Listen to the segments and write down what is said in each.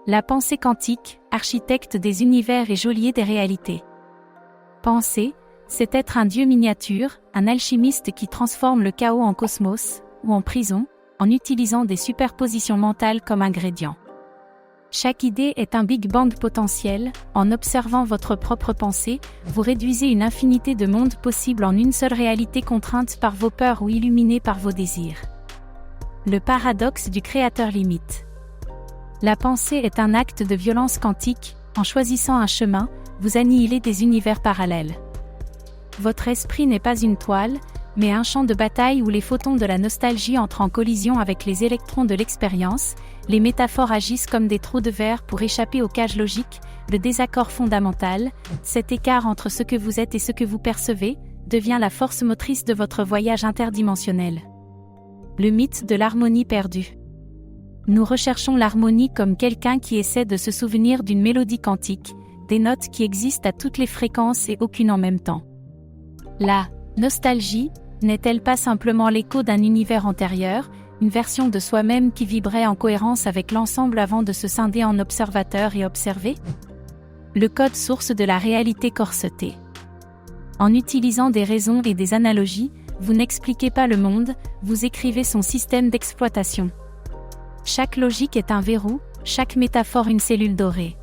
La pensée quantique, architecte des univers et geôlier des réalités. Penser, c'est être un dieu miniature, un alchimiste qui transforme le chaos en cosmos, ou en prison, en utilisant des superpositions mentales comme ingrédients. Chaque idée est un Big Bang potentiel. En observant votre propre pensée, vous réduisez une infinité de mondes possibles en une seule réalité contrainte par vos peurs ou illuminée par vos désirs. Le paradoxe du créateur limite. La pensée est un acte de violence quantique. En choisissant un chemin, vous annihilez des univers parallèles. Votre esprit n'est pas une toile, mais un champ de bataille où les photons de la nostalgie entrent en collision avec les électrons de l'expérience. Les métaphores agissent comme des trous de verre pour échapper aux cages logiques. Le désaccord fondamental, cet écart entre ce que vous êtes et ce que vous percevez, devient la force motrice de votre voyage interdimensionnel. Le mythe de l'harmonie perdue. Nous recherchons l'harmonie comme quelqu'un qui essaie de se souvenir d'une mélodie quantique, des notes qui existent à toutes les fréquences et aucune en même temps. La nostalgie n'est-elle pas simplement l'écho d'un univers antérieur, une version de soi-même qui vibrait en cohérence avec l'ensemble avant de se scinder en observateur et observé? Le code source de la réalité corsetée. En utilisant des raisons et des analogies, vous n'expliquez pas le monde, vous écrivez son système d'exploitation. Chaque logique est un verrou, chaque métaphore une cellule dorée.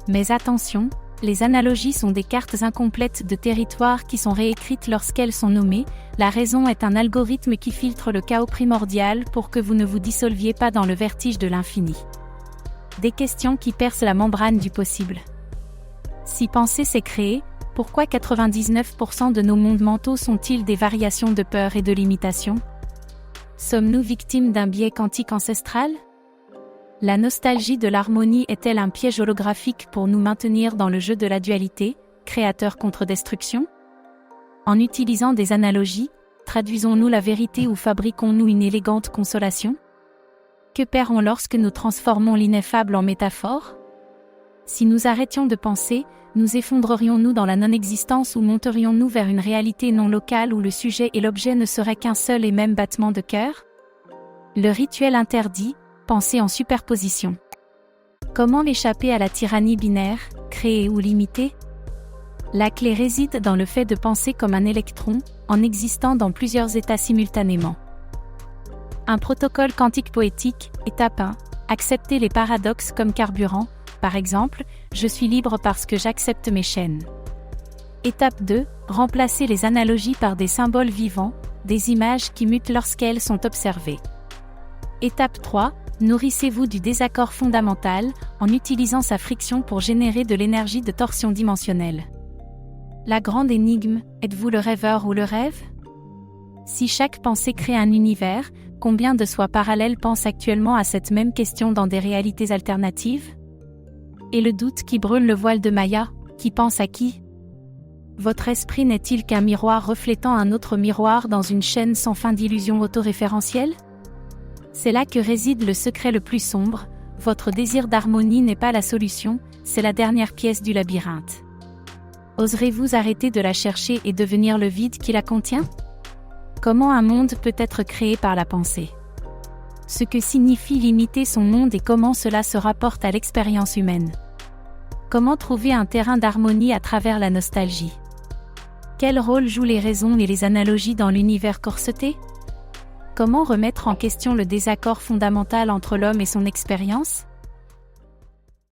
Mais attention, les analogies sont des cartes incomplètes de territoire qui sont réécrites lorsqu'elles sont nommées. La raison est un algorithme qui filtre le chaos primordial pour que vous ne vous dissolviez pas dans le vertige de l'infini. Des questions qui percent la membrane du possible. Si penser c'est créer, pourquoi 99% de nos mondes mentaux sont-ils des variations de peur et de limitation? Sommes-nous victimes d'un biais quantique ancestral? La nostalgie de l'harmonie est-elle un piège holographique pour nous maintenir dans le jeu de la dualité, créateur contre destruction? En utilisant des analogies, traduisons-nous la vérité ou fabriquons-nous une élégante consolation? Que perd-on lorsque nous transformons l'ineffable en métaphore? Si nous arrêtions de penser, nous effondrerions-nous dans la non-existence ou monterions-nous vers une réalité non locale où le sujet et l'objet ne seraient qu'un seul et même battement de cœur? Le rituel interdit, penser en superposition. Comment échapper à la tyrannie binaire, créer ou limiter? La clé réside dans le fait de penser comme un électron, en existant dans plusieurs états simultanément. Un protocole quantique poétique, étape 1, accepter les paradoxes comme carburant. Par exemple, je suis libre parce que j'accepte mes chaînes. Étape 2, remplacer les analogies par des symboles vivants, des images qui mutent lorsqu'elles sont observées. Étape 3, nourrissez-vous du désaccord fondamental, en utilisant sa friction pour générer de l'énergie de torsion dimensionnelle. La grande énigme, êtes-vous le rêveur ou le rêve? Si chaque pensée crée un univers, combien de soi parallèles pensent actuellement à cette même question dans des réalités alternatives? Et le doute qui brûle le voile de Maya, qui pense à qui? Votre esprit n'est-il qu'un miroir reflétant un autre miroir dans une chaîne sans fin d'illusions autoréférentielles? C'est là que réside le secret le plus sombre. Votre désir d'harmonie n'est pas la solution, c'est la dernière pièce du labyrinthe. Oserez-vous arrêter de la chercher et devenir le vide qui la contient? Comment un monde peut être créé par la pensée? Ce que signifie limiter son monde et comment cela se rapporte à l'expérience humaine. Comment trouver un terrain d'harmonie à travers la nostalgie? Quel rôle jouent les raisons et les analogies dans l'univers corseté? Comment remettre en question le désaccord fondamental entre l'homme et son expérience?